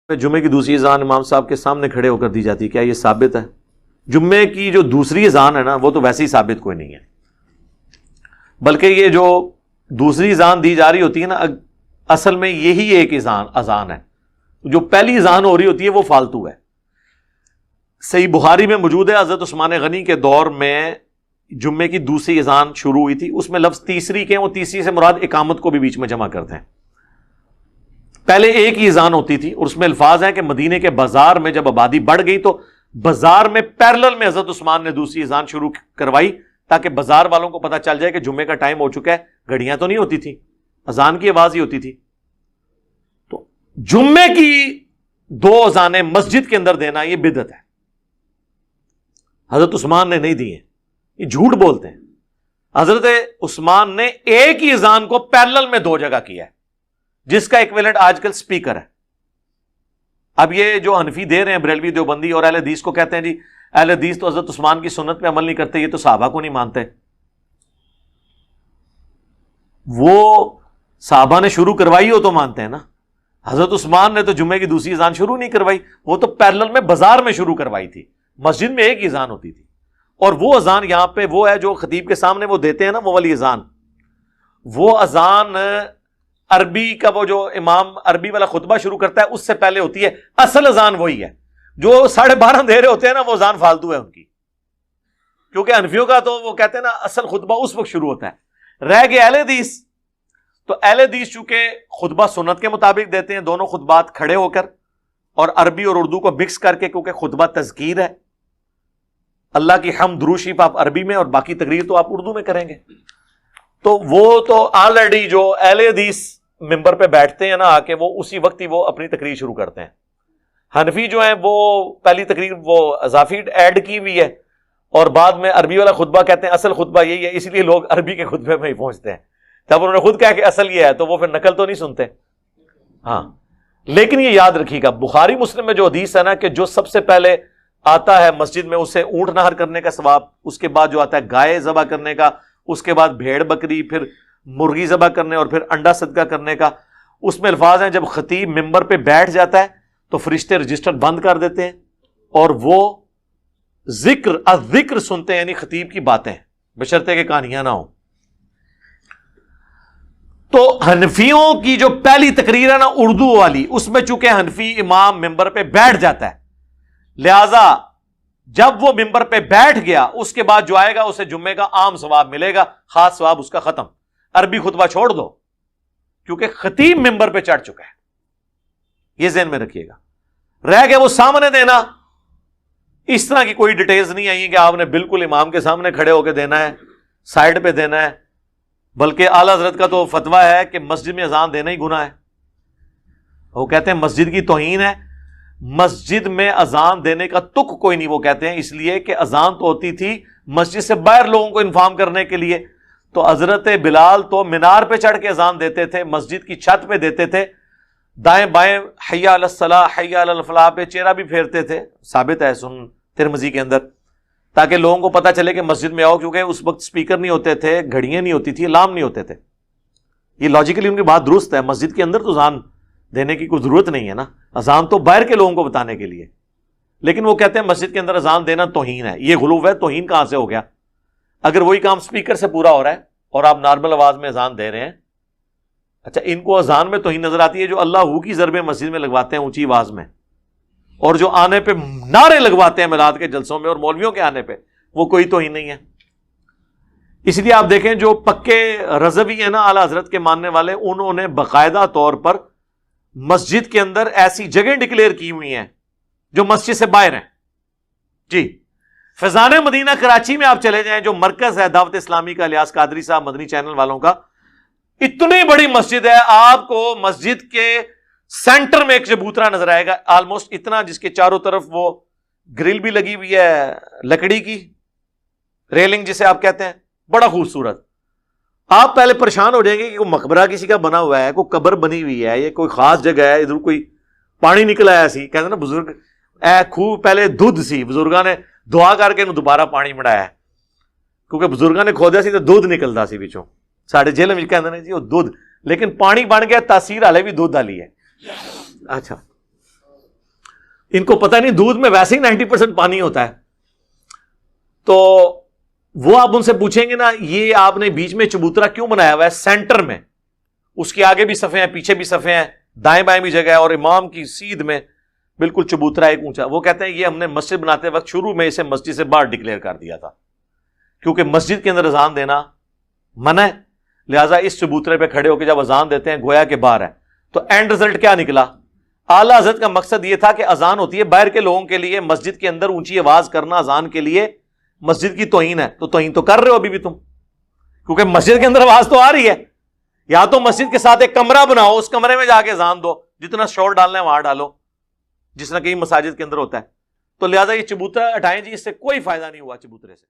جمعے کی دوسری اذان امام صاحب کے سامنے کھڑے ہو کر دی جاتی ہے، کیا یہ ثابت ہے؟ جمعے کی جو دوسری اذان ہے نا وہ تو ویسے ہی ثابت کوئی نہیں ہے، بلکہ یہ جو دوسری اذان دی جا رہی ہوتی ہے نا اصل میں یہی ایک اذان ہے، جو پہلی اذان ہو رہی ہوتی ہے وہ فالتو ہے۔ صحیح بخاری میں موجود ہے، حضرت عثمان غنی کے دور میں جمعے کی دوسری اذان شروع ہوئی تھی، اس میں لفظ تیسری کے، وہ تیسری سے مراد اقامت کو بھی بیچ میں جمع کرتے ہیں۔ پہلے ایک ہی اذان ہوتی تھی اور اس میں الفاظ ہیں کہ مدینے کے بازار میں جب آبادی بڑھ گئی تو بازار میں پیرلل میں حضرت عثمان نے دوسری اذان شروع کروائی تاکہ بازار والوں کو پتہ چل جائے کہ جمعے کا ٹائم ہو چکا ہے۔ گھڑیاں تو نہیں ہوتی تھی، اذان کی آواز ہی ہوتی تھی۔ تو جمعے کی دو اذانیں مسجد کے اندر دینا یہ بدعت ہے، حضرت عثمان نے نہیں دی ہیں، یہ جھوٹ بولتے ہیں۔ حضرت عثمان نے ایک ہی اذان کو پیرلل میں دو جگہ کیا ہے، جس کا ایکویلنٹ آج کل سپیکر ہے۔ اب یہ جو حنفی دے رہے ہیں بریلوی دیوبندی اور اہل حدیث کو کہتے ہیں جی اہل حدیث تو حضرت عثمان کی سنت پہ عمل نہیں کرتے، یہ تو صحابہ کو نہیں مانتے۔ وہ صحابہ نے شروع کروائی ہو تو مانتے ہیں نا، حضرت عثمان نے تو جمعے کی دوسری اذان شروع نہیں کروائی، وہ تو پیرلل میں بازار میں شروع کروائی تھی، مسجد میں ایک ہی اذان ہوتی تھی۔ اور وہ اذان یہاں پہ وہ ہے جو خطیب کے سامنے وہ دیتے ہیں نا، وہ والی اذان، وہ اذان عربی کا وہ جو امام عربی والا خطبہ شروع کرتا ہے اس سے پہلے ہوتی ہے۔ اصل اذان وہی ہے، جو 12:30 دے رہے ہوتے ہیں نا وہ اذان فالتو ہے ان کی، کیونکہ حنفیوں کا تو وہ کہتے ہیں نا اصل خطبہ اس وقت شروع ہوتا ہے۔ رہ گئے اہل حدیث، تو اہل حدیث چونکہ خطبہ سنت کے مطابق دیتے ہیں، دونوں خطبات کھڑے ہو کر اور عربی اور اردو کو مکس کر کے، کیونکہ خطبہ تذکیر ہے، اللہ کی حمد درود شریف آپ عربی میں اور باقی تقریر تو آپ اردو میں کریں گے۔ تو وہ تو آلریڈی جو اہل حدیث ممبر پہ بیٹھتے ہیں نا آ کے، وہ اسی وقت ہی وہ اپنی تقریر شروع کرتے ہیں۔ حنفی جو ہیں وہ پہلی تقریر وہ اضافی ایڈ کی ہوئی ہے اور بعد میں عربی والا خطبہ کہتے ہیں اصل خطبہ یہی ہے، اس لیے لوگ عربی کے خطبے میں ہی پہنچتے ہیں۔ جب انہوں نے خود کہا کہ اصل یہ ہے تو وہ پھر نقل تو نہیں سنتے۔ ہاں، لیکن یہ یاد رکھیے گا بخاری مسلم میں جو حدیث ہے نا کہ جو سب سے پہلے آتا ہے مسجد میں اسے اونٹ نہر کرنے کا ثواب، اس کے بعد جو آتا ہے گائے ذبح کرنے کا، اس کے بعد بھیڑ بکری، پھر مرغی ذبح کرنے اور پھر انڈا صدقہ کرنے کا۔ اس میں الفاظ ہیں جب خطیب ممبر پہ بیٹھ جاتا ہے تو فرشتے رجسٹر بند کر دیتے ہیں اور وہ ذکر سنتے ہیں، یعنی خطیب کی باتیں، بشرطے کہ کہانیاں نہ ہوں۔ تو حنفیوں کی جو پہلی تقریر ہے نا اردو والی، اس میں چونکہ حنفی امام ممبر پہ بیٹھ جاتا ہے، لہذا جب وہ ممبر پہ بیٹھ گیا اس کے بعد جو آئے گا اسے جمعے کا عام ثواب ملے گا، خاص ثواب اس کا ختم۔ عربی خطبہ چھوڑ دو کیونکہ خطیب ممبر پہ چڑھ چکا ہے، یہ ذہن میں رکھیے گا۔ رہ گیا وہ سامنے دینا، اس طرح کی کوئی ڈیٹیلز نہیں آئی کہ آپ نے بالکل امام کے سامنے کھڑے ہو کے دینا ہے، سائڈ پہ دینا ہے، بلکہ اعلیٰ حضرت کا تو فتویٰ ہے کہ مسجد میں اذان دینا ہی گناہ ہے۔ وہ کہتے ہیں مسجد کی توہین ہے، مسجد میں اذان دینے کا تک کوئی نہیں، وہ کہتے ہیں اس لیے کہ اذان تو ہوتی تھی مسجد سے باہر لوگوں کو انفارم کرنے کے لیے، تو حضرت بلال تو مینار پہ چڑھ کے اذان دیتے تھے، مسجد کی چھت پہ دیتے تھے، دائیں بائیں حی علی الصلاح حی علی الفلاح پہ چہرہ بھی پھیرتے تھے، ثابت ہے سنن ترمذی کے اندر، تاکہ لوگوں کو پتہ چلے کہ مسجد میں آؤ، کیونکہ اس وقت سپیکر نہیں ہوتے تھے، گھڑیاں نہیں ہوتی تھی، الارم نہیں ہوتے تھے۔ یہ لاجیکلی ان کی بات درست ہے، مسجد کے اندر تو اذان دینے کی کوئی ضرورت نہیں ہے نا، اذان تو باہر کے لوگوں کو بتانے کے لیے، لیکن وہ کہتے ہیں مسجد کے اندر اذان دینا توہین ہے۔ یہ غلو ہے، توہین کہاں سے ہو گیا؟ اگر وہی کام سپیکر سے پورا ہو رہا ہے اور آپ نارمل آواز میں اذان دے رہے ہیں، اچھا ان کو اذان میں توہین نظر آتی ہے جو اللہ ہو کی ضربیں مسجد میں لگواتے ہیں اونچی آواز میں، اور جو آنے پہ نعرے لگواتے ہیں میلاد کے جلسوں میں اور مولویوں کے آنے پہ، وہ کوئی توہین نہیں ہے۔ اس لیے آپ دیکھیں جو پکے رضوی ہیں نا اعلیٰ حضرت کے ماننے والے، انہوں نے باقاعدہ طور پر مسجد کے اندر ایسی جگہ ڈکلیئر کی ہوئی ہیں جو مسجد سے باہر ہیں۔ جی، فیضان مدینہ کراچی میں آپ چلے جائیں، جو مرکز ہے دعوت اسلامی کا، الیاس قادری صاحب مدنی چینل والوں کا، اتنی بڑی مسجد ہے، آپ کو مسجد کے سینٹر میں ایک چبوترا نظر آئے گا، آلموسٹ اتنا، جس کے چاروں طرف وہ گرل بھی لگی ہوئی ہے لکڑی کی، ریلنگ جسے آپ کہتے ہیں، بڑا خوبصورت۔ آپ پہلے پریشان ہو جائیں گے کہ کوئی مقبرہ کسی کا بنا ہوا ہے، کوئی قبر بنی ہوئی ہے، یہ کوئی خاص جگہ ہے، ادھر کوئی پانی نکلا ہے سی، کہتے ہیں نا بزرگ اے خوہ پہلے دودھ سی، بزرگاں نے دعا کر کے دوبارہ پانی مڑایا ہے، کیونکہ بزرگاں نے کھودیا سی تو دودھ نکلتا سی بچوں، ساڑھے جیل میں کہتے ہیں جی وہ دودھ، لیکن پانی بن گیا، تاثیر ہالے بھی دودھ والی ہے۔ اچھا ان کو پتہ نہیں دودھ میں ویسے ہی 90% پانی ہوتا ہے. تو وہ آپ ان سے پوچھیں گے نا یہ آپ نے بیچ میں چبوترا کیوں بنایا ہوا ہے سینٹر میں, اس کے آگے بھی صفحے ہیں پیچھے بھی صفحے ہیں دائیں بائیں بھی جگہ ہے اور امام کی سیدھ میں بالکل چبوترا ایک اونچا. وہ کہتے ہیں یہ ہم نے مسجد بناتے وقت شروع میں اسے مسجد سے باہر ڈکلیئر کر دیا تھا کیونکہ مسجد کے اندر اذان دینا منع ہے, لہٰذا اس چبوترے پہ کھڑے ہو کے جب اذان دیتے ہیں گویا کہ باہر ہے. تو اینڈ رزلٹ کیا نکلا؟ اعلیٰ حضرت کا مقصد یہ تھا کہ اذان ہوتی ہے باہر کے لوگوں کے لیے, مسجد کے اندر اونچی آواز کرنا اذان کے لیے مسجد کی توہین ہے. تو توہین تو کر رہے ہو ابھی بھی تم, کیونکہ مسجد کے اندر آواز تو آ رہی ہے. یا تو مسجد کے ساتھ ایک کمرہ بناؤ, اس کمرے میں جا کے اذان دو, جتنا شور ڈالنا ہے وہاں ڈالو, جس طرح کئی مساجد کے اندر ہوتا ہے. تو لہٰذا یہ چبوترا ہٹائیں جی, اس سے کوئی فائدہ نہیں ہوا چبوترے سے.